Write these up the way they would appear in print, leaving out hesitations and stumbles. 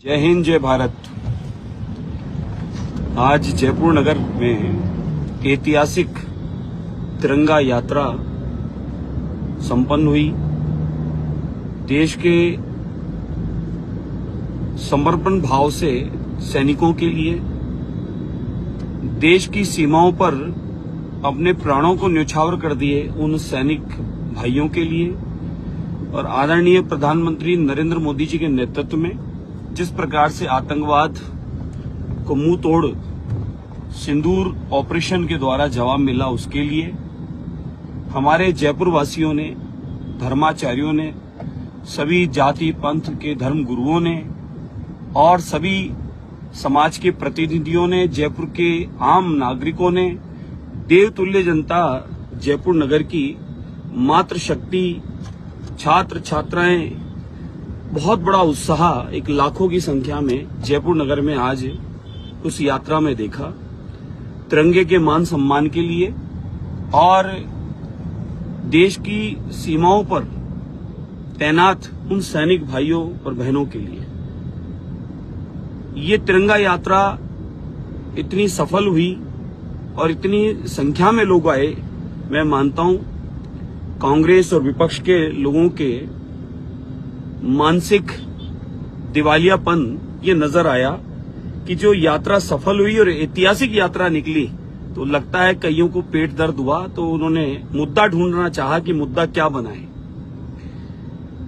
जय हिंद, जय भारत। आज जयपुर नगर में ऐतिहासिक तिरंगा यात्रा संपन्न हुई। देश के समर्पण भाव से सैनिकों के लिए, देश की सीमाओं पर अपने प्राणों को न्यौछावर कर दिए उन सैनिक भाइयों के लिए और आदरणीय प्रधानमंत्री नरेंद्र मोदी जी के नेतृत्व में जिस प्रकार से आतंकवाद को मुंह तोड़ सिंदूर ऑपरेशन के द्वारा जवाब मिला, उसके लिए हमारे जयपुर वासियों ने, धर्माचार्यों ने, सभी जाति पंथ के धर्म गुरुओं ने और सभी समाज के प्रतिनिधियों ने, जयपुर के आम नागरिकों ने, देवतुल्य जनता जयपुर नगर की मातृशक्ति, छात्र छात्राएं, बहुत बड़ा उत्साह एक लाखों की संख्या में जयपुर नगर में आज उस यात्रा में देखा। तिरंगे के मान सम्मान के लिए और देश की सीमाओं पर तैनात उन सैनिक भाइयों और बहनों के लिए ये तिरंगा यात्रा इतनी सफल हुई और इतनी संख्या में लोग आए। मैं मानता हूं कांग्रेस और विपक्ष के लोगों के मानसिक दिवालियापन ये नजर आया कि जो यात्रा सफल हुई और ऐतिहासिक यात्रा निकली तो लगता है कईयों को पेट दर्द हुआ, तो उन्होंने मुद्दा ढूंढना चाहा कि मुद्दा क्या बनाए।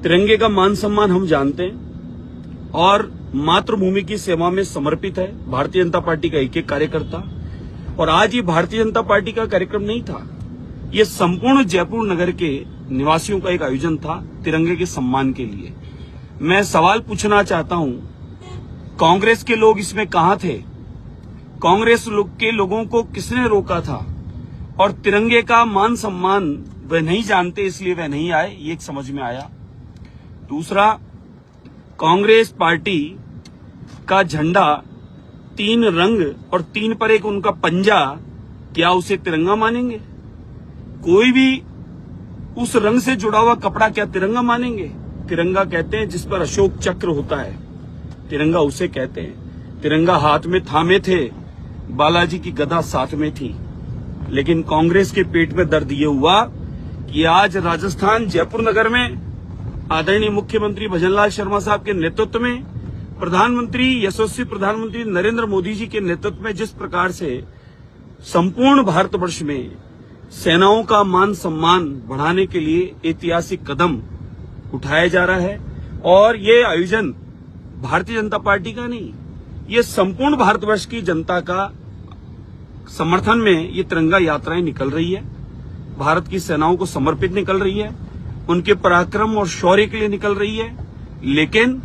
तिरंगे का मान सम्मान हम जानते हैं और मातृभूमि की सेवा में समर्पित है भारतीय जनता पार्टी का एक कार्यकर्ता। और आज ये भारतीय जनता पार्टी का कार्यक्रम नहीं था, ये संपूर्ण जयपुर नगर के निवासियों का एक आयोजन था तिरंगे के सम्मान के लिए। मैं सवाल पूछना चाहता हूं, कांग्रेस के लोग इसमें कहां थे? कांग्रेस के लोगों को किसने रोका था? और तिरंगे का मान सम्मान वह नहीं जानते, इसलिए वह नहीं आए, ये एक समझ में आया। दूसरा, कांग्रेस पार्टी का झंडा 3 रंग और 3 पर एक उनका पंजा, क्या उसे तिरंगा मानेंगे? कोई भी उस रंग से जुड़ा हुआ कपड़ा क्या तिरंगा मानेंगे? तिरंगा कहते हैं जिस पर अशोक चक्र होता है, तिरंगा उसे कहते हैं। तिरंगा हाथ में थामे थे, बालाजी की गदा साथ में थी। लेकिन कांग्रेस के पेट में दर्द ये हुआ कि आज राजस्थान जयपुर नगर में आदरणीय मुख्यमंत्री भजनलाल शर्मा साहब के नेतृत्व में, प्रधानमंत्री यशस्वी प्रधानमंत्री नरेंद्र मोदी जी के नेतृत्व में जिस प्रकार से संपूर्ण भारतवर्ष में सेनाओं का मान सम्मान बढ़ाने के लिए ऐतिहासिक कदम उठाया जा रहा है। और ये आयोजन भारतीय जनता पार्टी का नहीं, ये संपूर्ण भारतवर्ष की जनता का समर्थन में ये तिरंगा यात्राएं निकल रही है। भारत की सेनाओं को समर्पित निकल रही है, उनके पराक्रम और शौर्य के लिए निकल रही है। लेकिन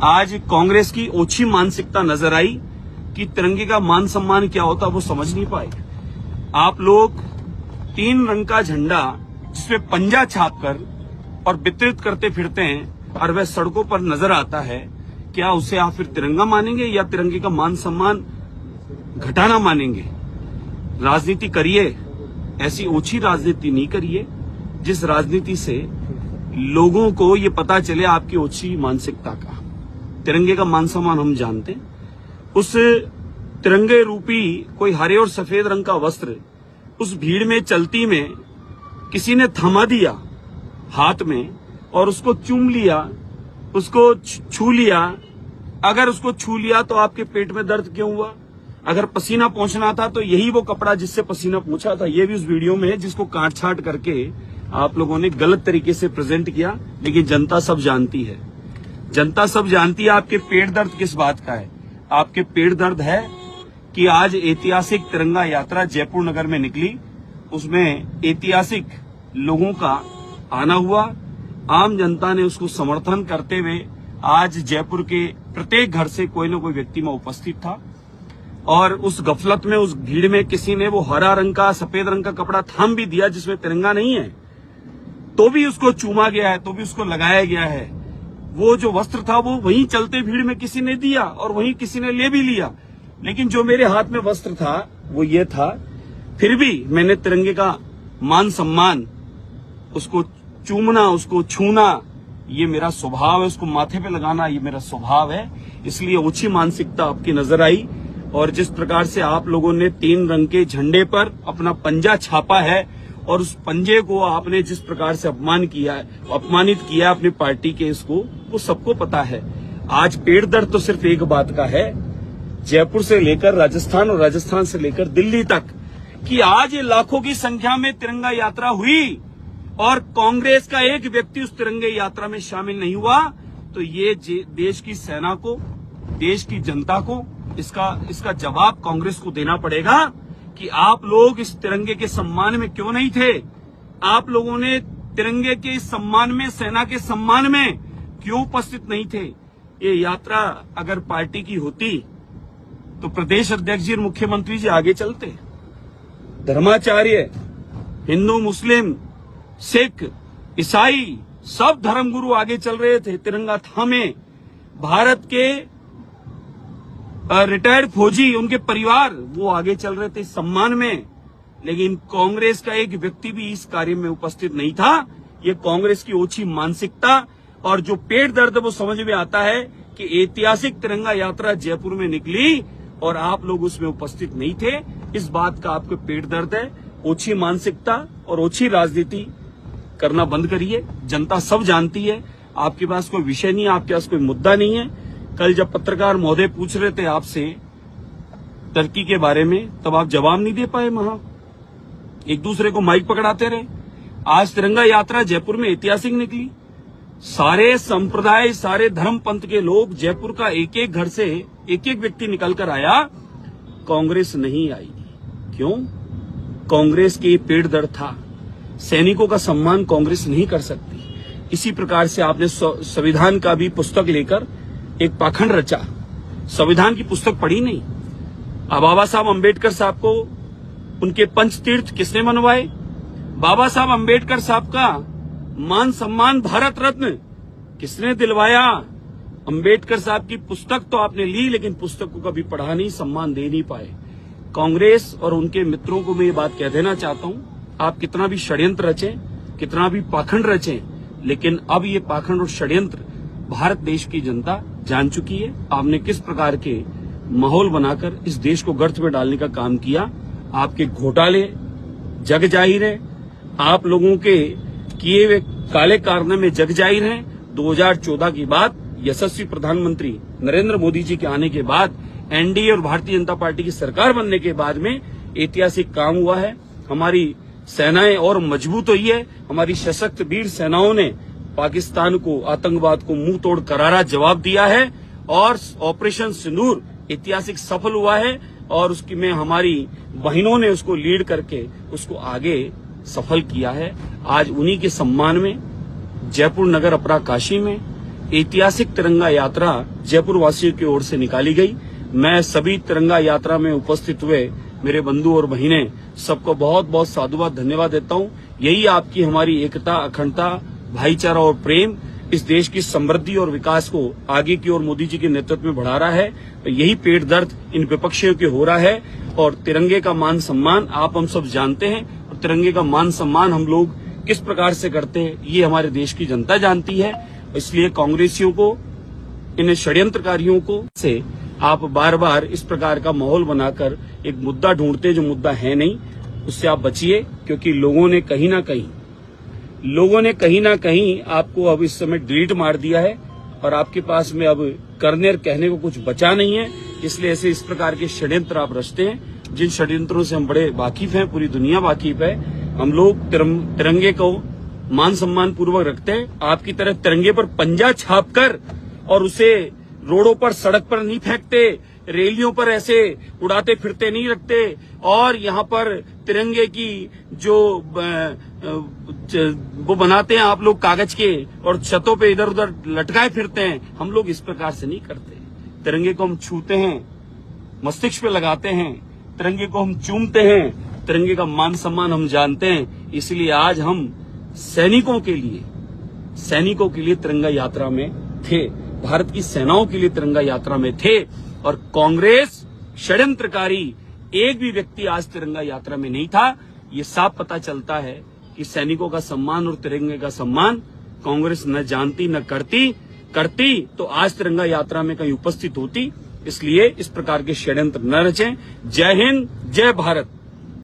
आज कांग्रेस की ओछी मानसिकता नजर आई कि तिरंगे का मान सम्मान क्या होता वो समझ नहीं पाए। आप लोग 3 रंग का झंडा जिसमें पंजा छापकर और वितरित करते फिरते हैं और वह सड़कों पर नजर आता है, क्या उसे आप फिर तिरंगा मानेंगे या तिरंगे का मान सम्मान घटाना मानेंगे? राजनीति करिए, ऐसी ओछी राजनीति नहीं करिए जिस राजनीति से लोगों को ये पता चले आपकी ओछी मानसिकता का। तिरंगे का मान सम्मान हम जानते हैं। उस तिरंगे रूपी कोई हरे और सफेद रंग का वस्त्र उस भीड़ में चलती में किसी ने थमा दिया हाथ में और उसको चूम लिया, उसको छू लिया। अगर उसको छू लिया तो आपके पेट में दर्द क्यों हुआ? अगर पसीना पहुंचना था तो यही वो कपड़ा जिससे पसीना पहुंचा था, ये भी उस वीडियो में है, जिसको काट छाट करके आप लोगों ने गलत तरीके से प्रेजेंट किया। लेकिन जनता सब जानती है, जनता सब जानती है आपके पेट दर्द किस बात का है। आपके पेट दर्द है कि आज ऐतिहासिक तिरंगा यात्रा जयपुर नगर में निकली, उसमें ऐतिहासिक लोगों का आना हुआ। आम जनता ने उसको समर्थन करते हुए आज जयपुर के प्रत्येक घर से कोई न कोई व्यक्ति में उपस्थित था और उस गफलत में, उस भीड़ में किसी ने वो हरा रंग का, सफेद रंग का कपड़ा थाम भी दिया जिसमें तिरंगा नहीं है, तो भी उसको चूमा गया है, तो भी उसको लगाया गया है। वो जो वस्त्र था वो वहीं चलते भीड़ में किसी ने दिया और वहीं किसी ने ले भी लिया। लेकिन जो मेरे हाथ में वस्त्र था वो ये था, फिर भी मैंने तिरंगे का मान सम्मान, उसको चूमना, उसको छूना, ये मेरा स्वभाव है, उसको माथे पे लगाना ये मेरा स्वभाव है। इसलिए ओछी मानसिकता आपकी नजर आई। और जिस प्रकार से आप लोगों ने 3 रंग के झंडे पर अपना पंजा छापा है और उस पंजे को आपने जिस प्रकार से अपमानित किया अपनी पार्टी के, इसको वो सबको पता है। आज पेट दर्द तो सिर्फ एक बात का है, जयपुर से लेकर राजस्थान और राजस्थान से लेकर दिल्ली तक, कि आज ये लाखों की संख्या में तिरंगा यात्रा हुई और कांग्रेस का एक व्यक्ति उस तिरंगे यात्रा में शामिल नहीं हुआ। तो ये देश की सेना को, देश की जनता को इसका जवाब कांग्रेस को देना पड़ेगा कि आप लोग इस तिरंगे के सम्मान में क्यों नहीं थे। आप लोगों ने तिरंगे के सम्मान में, सेना के सम्मान में क्यों उपस्थित नहीं थे। ये यात्रा अगर पार्टी की होती तो प्रदेश अध्यक्ष जी और मुख्यमंत्री जी आगे चलते। धर्माचार्य, हिंदू, मुस्लिम, सिख, ईसाई सब धर्मगुरु आगे चल रहे थे, तिरंगा थामे। भारत के रिटायर्ड फौजी, उनके परिवार, वो आगे चल रहे थे सम्मान में। लेकिन कांग्रेस का एक व्यक्ति भी इस कार्य में उपस्थित नहीं था। ये कांग्रेस की ओछी मानसिकता और जो पेट दर्द वो समझ में आता है कि ऐतिहासिक तिरंगा यात्रा जयपुर में निकली और आप लोग उसमें उपस्थित नहीं थे। इस बात का आपको पेट दर्द है। ओछी मानसिकता और ओछी राजनीति करना बंद करिए। जनता सब जानती है, आपके पास कोई विषय नहीं है, आपके पास कोई मुद्दा नहीं है। कल जब पत्रकार महोदय पूछ रहे थे आपसे टर्की के बारे में, तब आप जवाब नहीं दे पाए। वहां एक दूसरे को माइक पकड़ाते रहे। आज तिरंगा यात्रा जयपुर में ऐतिहासिक निकली। सारे संप्रदाय, सारे धर्म पंथ के लोग, जयपुर का एक एक घर से एक एक व्यक्ति निकल कर आया। कांग्रेस नहीं आई। क्यों? कांग्रेस के पेट दर्द था। सैनिकों का सम्मान कांग्रेस नहीं कर सकती। इसी प्रकार से आपने संविधान का भी पुस्तक लेकर एक पाखंड रचा। संविधान की पुस्तक पढ़ी नहीं। अब बाबा साहब अम्बेडकर साहब को उनके पंचतीर्थ किसने मनवाए? बाबा साहब अम्बेडकर साहब का मान सम्मान भारत रत्न किसने दिलवाया? अम्बेडकर साहब की पुस्तक तो आपने ली, लेकिन पुस्तक को कभी पढ़ा नहीं, सम्मान दे नहीं पाए। कांग्रेस और उनके मित्रों को मैं ये बात कह देना चाहता हूं, आप कितना भी षड्यंत्र रचें, कितना भी पाखंड रचें, लेकिन अब ये पाखंड और षड्यंत्र भारत देश की जनता जान चुकी है। आपने किस प्रकार के माहौल बनाकर इस देश को गर्त में डालने का काम किया। आपके घोटाले जग जाहिर है, आप लोगों के किए हुए काले कारनामे जग जाहिर हैं। 2014 की बात, यशस्वी प्रधानमंत्री नरेंद्र मोदी जी के आने के बाद, एनडीए और भारतीय जनता पार्टी की सरकार बनने के बाद में ऐतिहासिक काम हुआ है। हमारी सेनाएं और मजबूत हुई है। हमारी सशक्त वीर सेनाओं ने पाकिस्तान को, आतंकवाद को मुंह तोड़ करारा जवाब दिया है और ऑपरेशन सिंदूर ऐतिहासिक सफल हुआ है और उसकी में हमारी बहनों ने उसको लीड करके उसको आगे सफल किया है। आज उन्हीं के सम्मान में जयपुर नगर अपरा काशी में ऐतिहासिक तिरंगा यात्रा जयपुर वासियों की ओर से निकाली गई। मैं सभी तिरंगा यात्रा में उपस्थित हुए मेरे बंधु और बहनें सबको बहुत बहुत साधुवाद, धन्यवाद देता हूं। यही आपकी हमारी एकता, अखंडता, भाईचारा और प्रेम इस देश की समृद्धि और विकास को आगे की ओर मोदी जी के नेतृत्व में बढ़ा रहा है। तो यही पेट दर्द इन विपक्षियों के हो रहा है। और तिरंगे का मान सम्मान आप हम सब जानते हैं, और तिरंगे का मान सम्मान हम लोग किस प्रकार से करते हैं ये हमारे देश की जनता जानती है। इसलिए कांग्रेसियों को, इन षड्यंत्रकारियों को से आप बार बार इस प्रकार का माहौल बनाकर एक मुद्दा ढूंढते जो मुद्दा है नहीं, उससे आप बचिए। क्योंकि लोगों ने कहीं ना कहीं आपको अब इस समय डिलीट मार दिया है और आपके पास में अब करने और कहने को कुछ बचा नहीं है। इसलिए ऐसे इस प्रकार के षड्यंत्र आप रचते हैं, जिन षड्यंत्रों से हम बड़े वाकिफ हैं, पूरी दुनिया वाकिफ है। हम लोग तिरंगे को मान सम्मान पूर्वक रखते हैं। आपकी तरह तिरंगे पर पंजा छाप कर और उसे रोडों पर, सड़क पर नहीं फेंकते, रैलियों पर ऐसे उड़ाते फिरते नहीं रखते। और यहाँ पर तिरंगे की जो वो बनाते हैं आप लोग कागज के और छतों पे इधर उधर लटकाए फिरते हैं, हम लोग इस प्रकार से नहीं करते। तिरंगे को हम छूते हैं, मस्तिष्क पे लगाते हैं, तिरंगे को हम चूमते हैं, तिरंगे का मान सम्मान हम जानते हैं। इसलिए आज हम सैनिकों के लिए तिरंगा यात्रा में थे, भारत की सेनाओं के लिए तिरंगा यात्रा में थे। और कांग्रेस षड्यंत्रकारी एक भी व्यक्ति आज तिरंगा यात्रा में नहीं था। ये साफ पता चलता है कि सैनिकों का सम्मान और तिरंगे का सम्मान कांग्रेस न जानती न करती तो आज तिरंगा यात्रा में कहीं उपस्थित होती। इसलिए इस प्रकार के षड्यंत्र न रचें। जय हिंद, जय भारत।